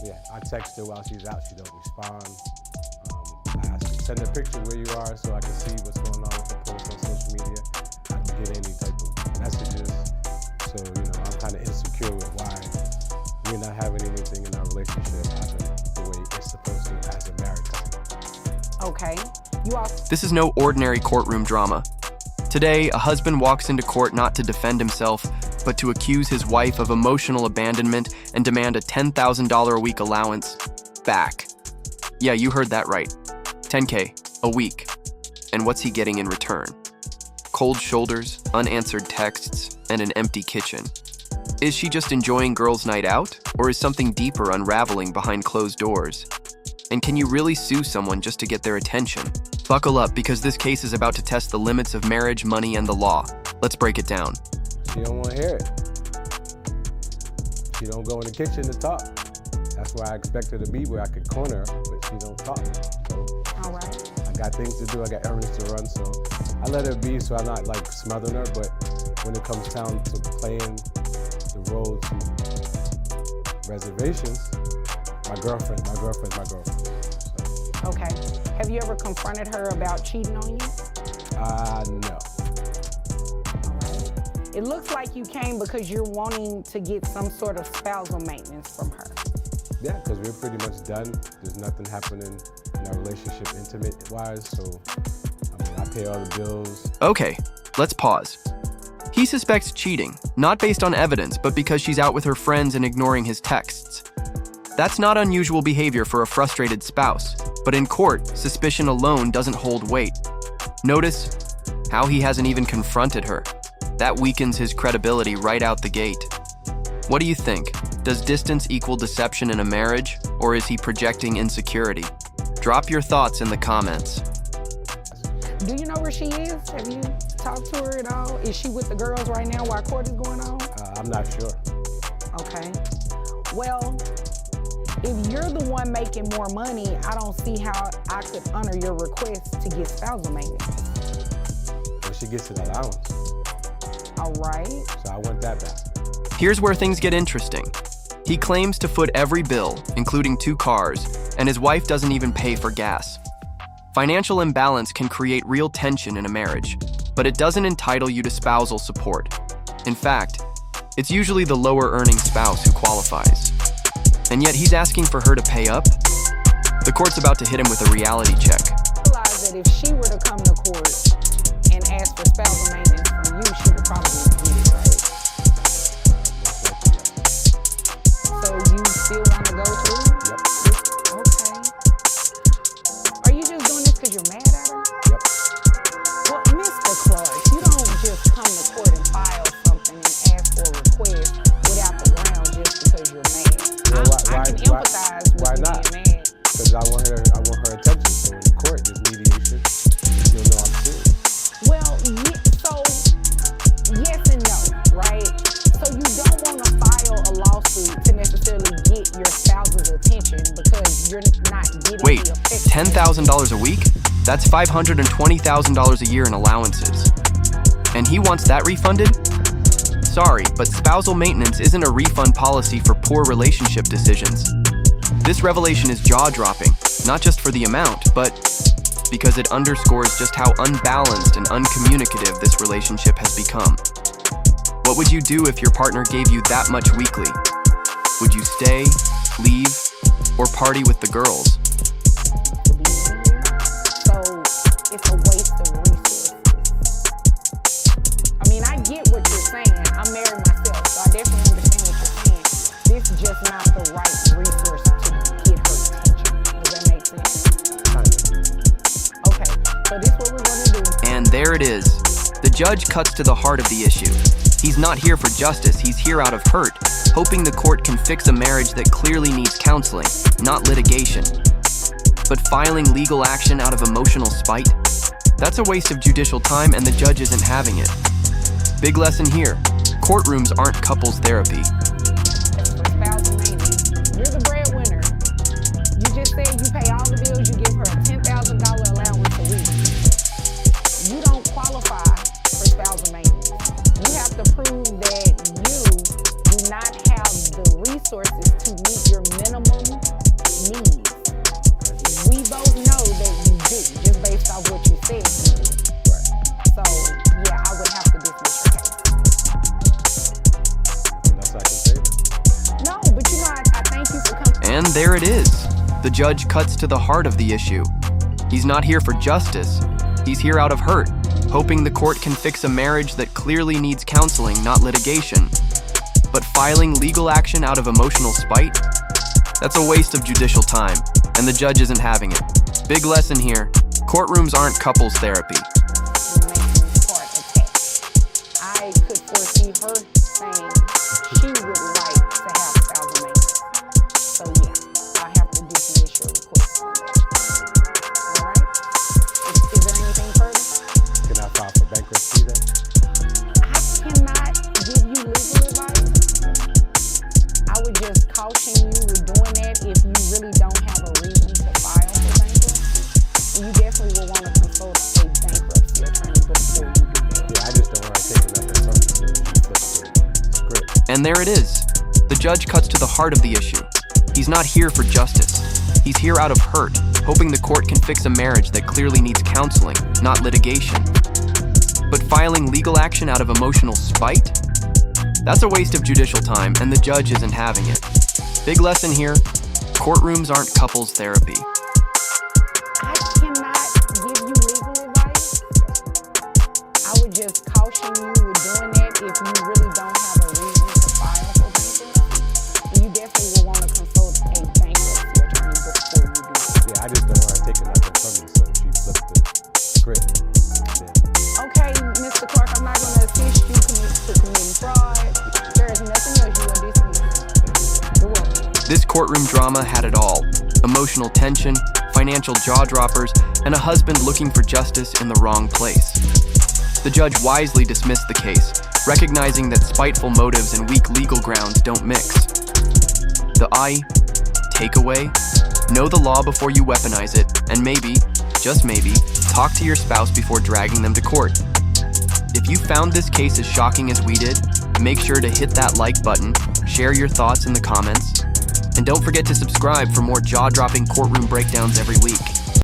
Yeah, I text her while she's out. She don't respond. I ask her, send a picture where you are so I can see what's going on with the post on social media. I don't get any type of messages. So, I'm kind of insecure with why we're not having anything in our relationship happen the way it's supposed to as a married couple. Okay. This is no ordinary courtroom drama. Today, a husband walks into court not to defend himself, but to accuse his wife of emotional abandonment and demand a $10,000 a week allowance back. Yeah, you heard that right. $10K a week. And what's he getting in return? Cold shoulders, unanswered texts, and an empty kitchen. Is she just enjoying girls' night out, or is something deeper unraveling behind closed doors? And can you really sue someone just to get their attention? Buckle up, because this case is about to test the limits of marriage, money, and the law. Let's break it down. She don't want to hear it. She don't go in the kitchen to talk. That's where I expect her to be, where I could corner her, but she don't talk. So all right. I got things to do, I got errands to run, so I let her be so I'm not like smothering her, but when it comes down to playing the role to reservations, my girlfriend. So. Okay. Have you ever confronted her about cheating on you? No. All right. It looks like you came because you're wanting to get some sort of spousal maintenance from her. Yeah, because we're pretty much done. There's nothing happening in our relationship intimate-wise, so I pay all the bills. Okay, let's pause. He suspects cheating, not based on evidence, but because she's out with her friends and ignoring his texts. That's not unusual behavior for a frustrated spouse, but in court, suspicion alone doesn't hold weight. Notice how he hasn't even confronted her. That weakens his credibility right out the gate. What do you think? Does distance equal deception in a marriage, or is he projecting insecurity? Drop your thoughts in the comments. Do you know where she is? Have you talked to her at all? Is she with the girls right now while court is going on? I'm not sure. Okay. Well, if you're the one making more money, I don't see how I could honor your request to get spousal maintenance. Well, she gets an allowance. All right. So I want that back. Here's where things get interesting. He claims to foot every bill, including 2 cars, and his wife doesn't even pay for gas. Financial imbalance can create real tension in a marriage, but it doesn't entitle you to spousal support. In fact, it's usually the lower-earning spouse who qualifies. And yet he's asking for her to pay up? The court's about to hit him with a reality check. Realize that if she were to come to court and ask for spousal maintenance from you, she would probably get it, right? So you still want to go through? Yep. Okay. Are you just doing this because you're mad at her? Yep. Well, Mr. Clark, you don't just come to court and file something and ask for a request without the ground just because you're mad. Well, I can empathize with why you not? being mad. Because I want her attention. So in court, there's mediation. You'll know I'm serious. Well, so yes and no, right? So you don't want to file a lawsuit to necessarily get your spouse's attention because you're not getting Wait, the affection. $10,000 a week? That's $520,000 a year in allowances. And he wants that refunded? Sorry, but spousal maintenance isn't a refund policy for poor relationship decisions. This revelation is jaw-dropping, not just for the amount, but because it underscores just how unbalanced and uncommunicative this relationship has become. What would you do if your partner gave you that much weekly? Would you stay, leave, or party with the girls? To be in here. So it's a waste of resources. I mean, I get what you're saying. I'm married myself, so I definitely understand what you're saying. This is just not the right resource to get her attention. Does that make sense? Okay, so this is what we're gonna do. And there it is. The judge cuts to the heart of the issue. He's not here for justice, he's here out of hurt, hoping the court can fix a marriage that clearly needs counseling, not litigation. But filing legal action out of emotional spite? That's a waste of judicial time, and the judge isn't having it. Big lesson here. Courtrooms aren't couples therapy. Spousal maintenance. You're the breadwinner. You just said you pay all the bills, you give her a $10,000 allowance a week. You don't qualify for spousal maintenance. You have to prove that you do not have the resources to meet your minimum And there it is. The judge cuts to the heart of the issue. He's not here for justice. He's here out of hurt, hoping the court can fix a marriage that clearly needs counseling, not litigation. But filing legal action out of emotional spite? That's a waste of judicial time, and the judge isn't having it. Big lesson here: courtrooms aren't couples therapy. I could foresee her saying she would like to have spousal maintenance. So yeah, I have to dismiss your request on that. All right? Is there anything further? Can I file for bankruptcy then? I cannot give you legal advice. I would just caution you with doing that if you really don't have a reason to file for bankruptcy. And you definitely will want to consult a bankruptcy attorney before you do that. Yeah, I just don't want to take nothing from you, so you flip the script. And there it is. The judge cuts to the heart of the issue. He's not here for justice. He's here out of hurt, hoping the court can fix a marriage that clearly needs counseling, not litigation. But filing legal action out of emotional spite? That's a waste of judicial time, and the judge isn't having it. Big lesson here: courtrooms aren't couples therapy. I cannot give you legal advice. I would just caution you with doing that if you really don't have a reason to file for bankruptcy. And you definitely will want to consult a bankruptcy attorney before you do that. Yeah, I just don't want to take nothing from you, so she flipped the script. Yeah. Okay, Mr. Clark, I'm not going to assist you committing fraud. There is nothing else you are dismissed. You're welcome. This courtroom drama had it all: emotional tension, financial jaw-droppers, and a husband looking for justice in the wrong place. The judge wisely dismissed the case, recognizing that spiteful motives and weak legal grounds don't mix. The takeaway: know the law before you weaponize it, and maybe, just maybe, talk to your spouse before dragging them to court. If you found this case as shocking as we did, make sure to hit that like button, share your thoughts in the comments, and don't forget to subscribe for more jaw-dropping courtroom breakdowns every week.